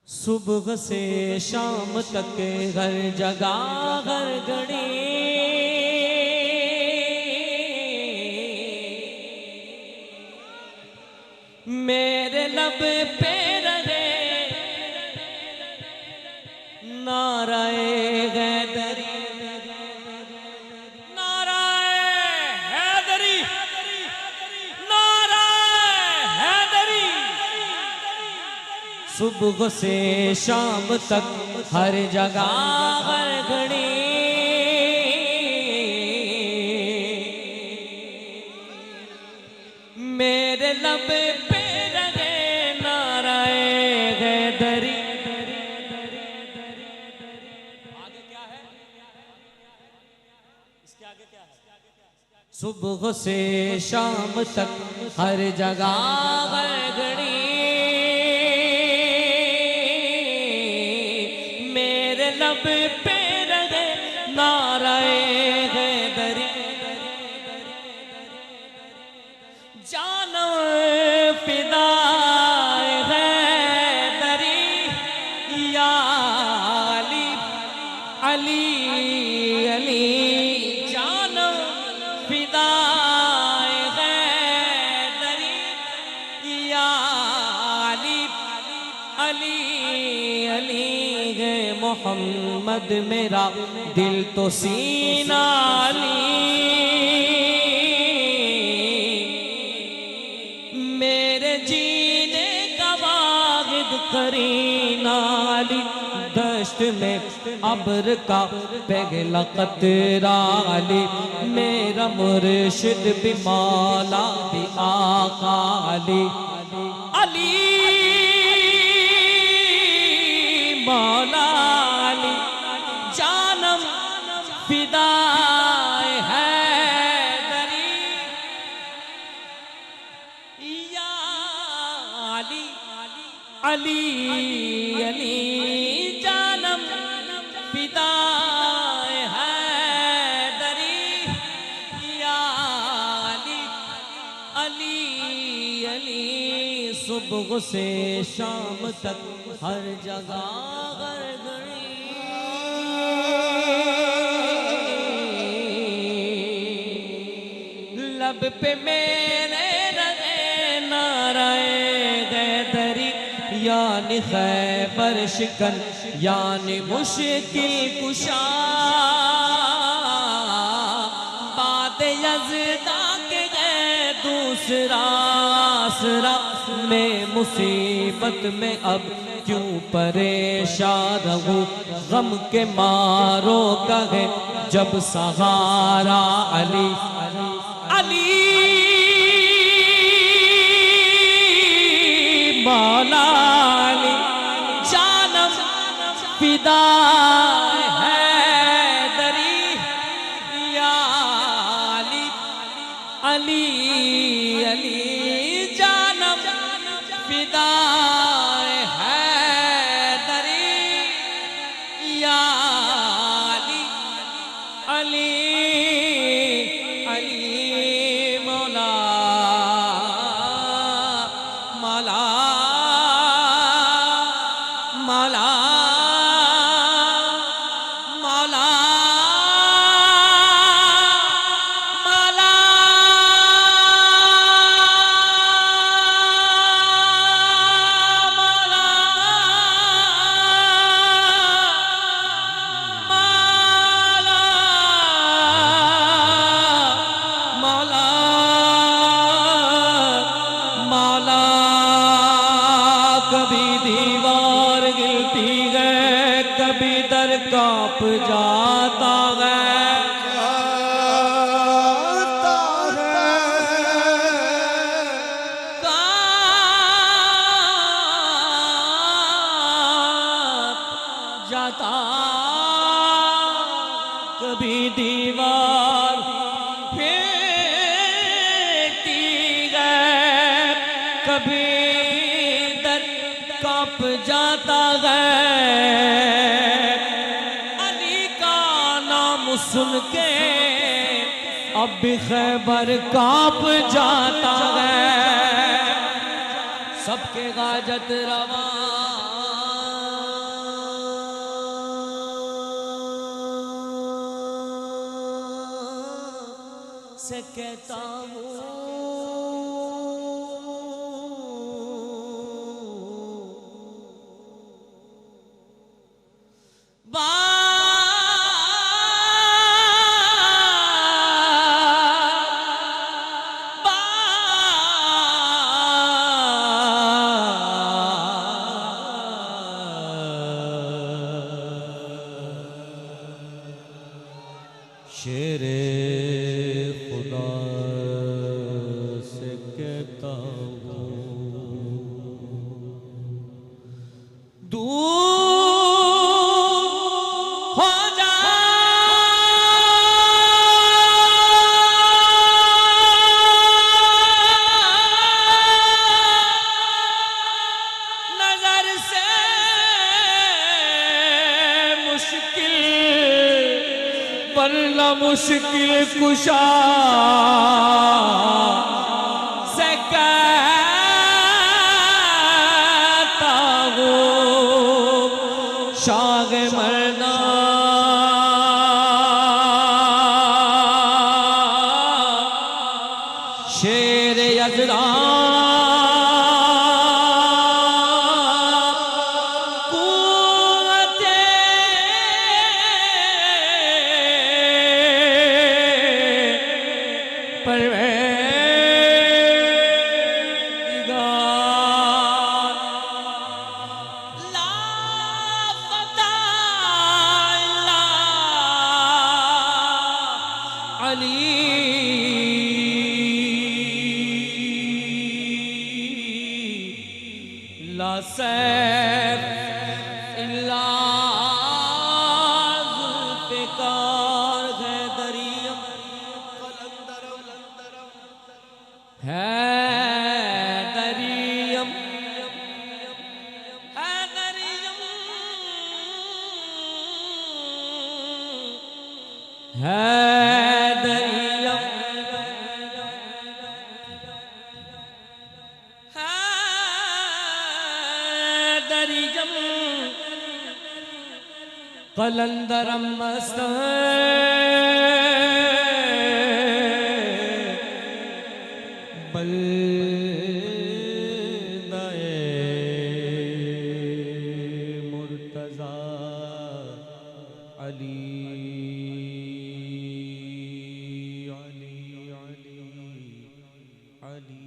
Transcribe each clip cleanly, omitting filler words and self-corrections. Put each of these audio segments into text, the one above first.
सुबह से शाम तक हर जगह हर घड़ी मेरे लब पे रहे नाराए हैदरी, नाराए हैदरी, नाराए हैदरी। सुबह से शाम तक हर जगह हर घड़ी मेरे लब पे रहे नाराए हैदरी। आगे क्या है? इसके आगे क्या है? सुबह से शाम तक हर जगह हर घड़ी मेरे लब पे रहे नाराए हैदरी। जानो फिदाए हैदरी या अली अली अली। जानो फिदाए हैदरी या अली अली अली। है मोहम्मद मेरा दिल तो सीना अली। मेरे जीने का वाहिद करीना अली। दश्त में अब्र का पहला कतरा अली। मेरा मुर्शिद भी मौला भी आका अली। अली मौला अली जानम फिदाए हैदरी या अली अली अली। जानम फिदाए हैदरी या अली अली अली। सुबह से शाम तक हर जगह हर घड़ी लब पे मेरे रहे नाराए हैदरी। यानी खैबर शिकन यानी मुश्किल कुशा बात यज़दा के गए दूसरा आसरा। मैं मुसीबत में अब क्यों परेशान रहूं। गम के मारो कहे जब सहारा अली अली मौला अली। जानम फिदाए हैदरी या अली अली अली। जानम फिदाए हैदरी या अली अली अली। मौला मौला मौला मौला कांप जाता है जाता। कभी दीवार फेंकती है कभी दर कांप जाता है। सुन के अब भी खैबर कांप जाता है। सबके गाजत रवा से कहता हूँ शेरे खुदा से कहता हूँ दूर हो जा नजर से मुश्किल वरना मुश्किल कुशा से कहता हूँ शाग मरना शेर यज़दा ला सैफ इल्ला ज़ुल्फ़िकार हैदरियम हैदरियम हैदरियम हैदरियम हैदरियम कलंदरम मस्त बल्दाए मुर्तज़ा अली अली अली अली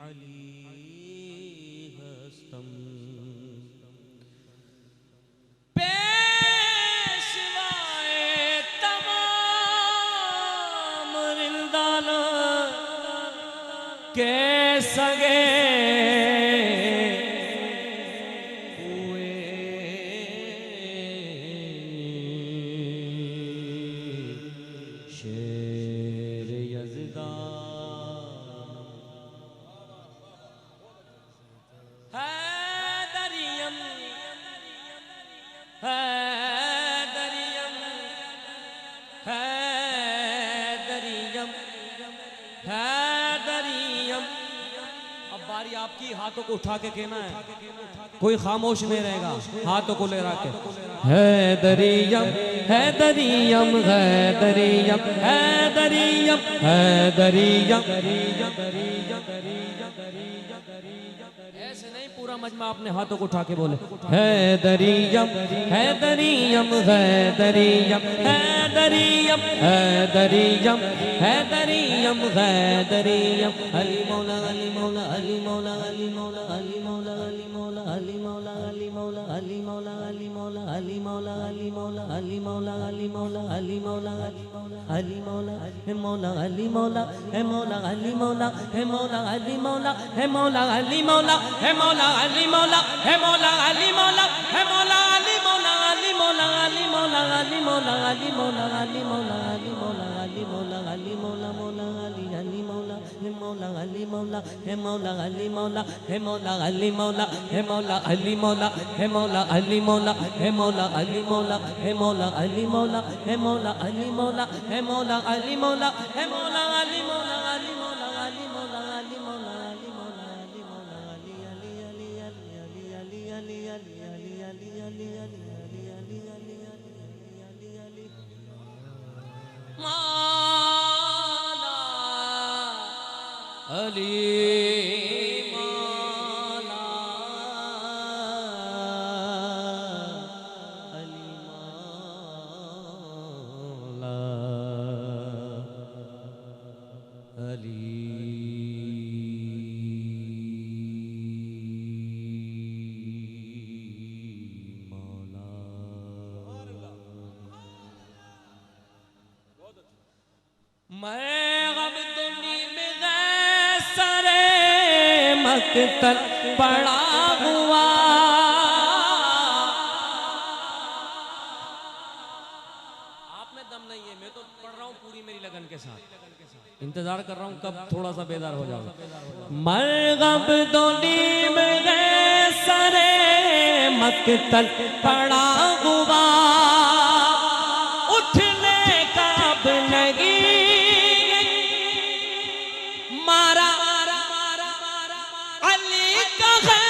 अली हस्तम पेशवाए तमाम रिंदाना के सगे हुए शेर यज़दा हैदरियम हैदरियम हैदरियम हैदरियम। अब बारी आपकी, हाथों को उठा के कहना है, कोई खामोश नहीं रहेगा, हाथों को ले रहा के हैदरियम हैदरियम हैदरियम हैदरियम हैदरियम। ऐसे नहीं, पूरा मजमा अपने हाथों को उठा के बोले हैदरियम हैदरियम हैदरियम हैदरियम हैदरियम हैदरियम हैदरियम। अली मौला अली मौला अली मौला अली मौला अली मौला अली मौला अली मौला अली मौला अली मौला अली मौला अली मौला अली मौला अली मौला अली मौला अली मौला अली मौला हे मौला अली मौला हे मौला अली मौला हे मौला अली मौला हे मौला अली मौला हे मौला अली मौला हे मौला अली मौला हे मौला अली मौला अली मौला अली मौला अली मौला अली मौला अली मौला अली मौला अली मौला अली मौला मौला अली अली मौला हे मौला अली मौला हे मौला अली मौला हे मौला अली मौला हे मौला अली मौला हे मौला अली मौला हे मौला अली मौला हे मौला अली मौला हे मौला अली मौला हे मौला अली मौला हे मौला अली मौला अली मौला अली मौला अली मौला अली मौला अली मौला अली अली अली अली अली अली अली अली अली अली अली अली अली अली अली अली अली अली। अली मौला अली मौला अली मैं गमदुनी में गए सरे मकतल पड़ा हुआ। आप में दम नहीं है, मैं तो पढ़ रहा हूँ पूरी मेरी लगन के साथ, इंतजार कर रहा हूँ कब थोड़ा सा बेदार हो जाओ। मैं गमदुनी में गए सरे मकतल पड़ा हुआ, उठने का अब नहीं मारा अली का है।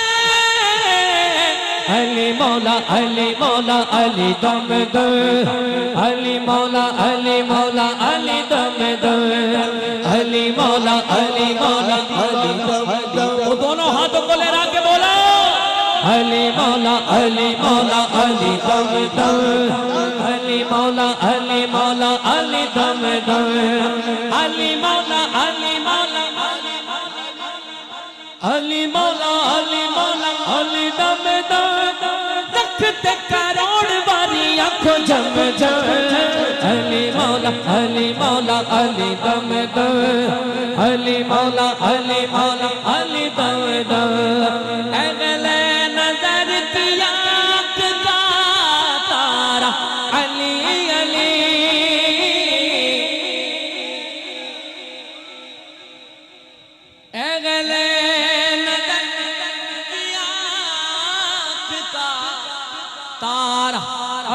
अली मौला अली मौला अली दम दो, अली मौला अली मौला अली दम दो, अली मौला अली मौला अली दम दो। वो दोनों हाथों को लहरा के बोला अली मौला अली मौला अली दम दो, अली मौला अली मौला अली दम दो, अली मौला अली मौला अली मौला अली मौला अली दम दो। रखते करोड़ बारी आंखों जम जम, अली मौला अली मौला अली दम दो, अली मौला अली मौला अली दम दो। अगले नजर की आँख का तारा अली अली, अगले नजर की आँख का तारा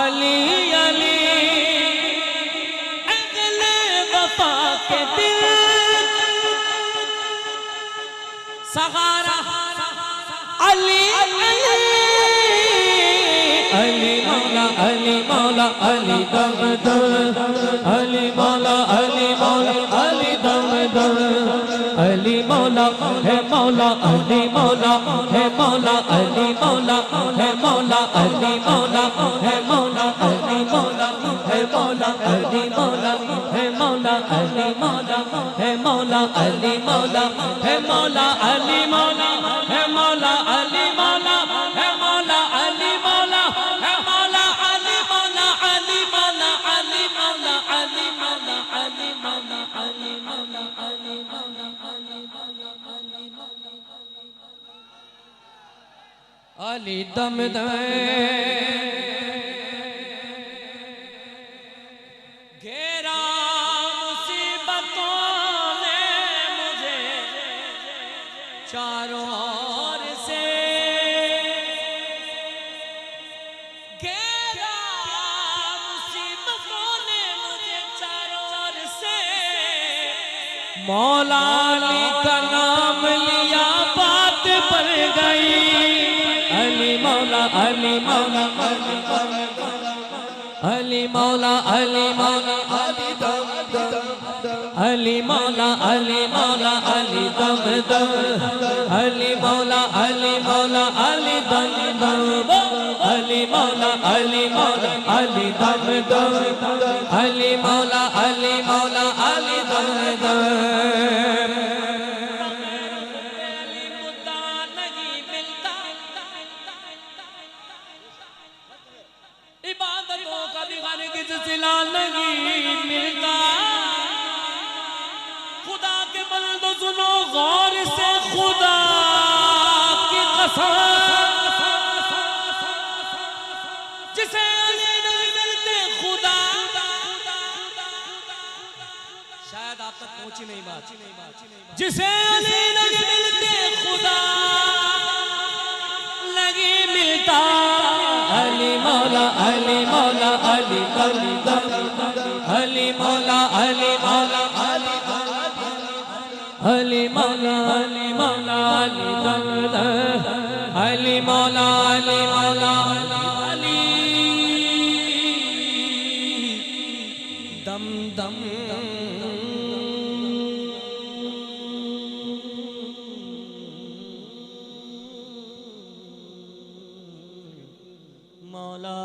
अली अली, अगले वफा के दिल सहारा अली अली, अली मौला अली मौला अली दम दो, अली मौला अली मौला अली दम दो, अली मौला है मौला अली मौला है मौला अली मौला है मौला अली मौला है मौला अली मौला है मौला अली मौला है मौला अली मौला है मौला अली मौला है मौला अली मौला है मौला अली मौला है मौला अली मौला है मौला अली मौला अली मौला अली मौला अली मौला अली मौला अली मौला अली मौला अली दम दे घेरा मुसीबतों ने मुझे चारों ओर से, घेरा मुसीबतों ने मुझे चारों ओर से। मौला अली का नाम लिया बात पर गई, अली मौला अली मौला अली मौला अली मौला अली दम दम, अली मौला अली मौला अली दम दम, अली मौला अली मौला अली दम दम, अली मौला अली मौला अली दम दम, अली मौला अली मौला अली दम दम। इबादतों का भी हरगिज़ सिला नहीं मिलता। खुदा के बंदो सुनो गौर से, खुदा की कसम, जिसे अली नहीं मिलते खुदा। शायद आप तक पहुंची नहीं बात। जिसे अली नहीं मिलते खुदा नहीं मिलता। अली मौला अली मौला अली अली अली मौला अली मौला अली अली मौला अली मौला अली अली मौला अली मौला अली दम दम मौला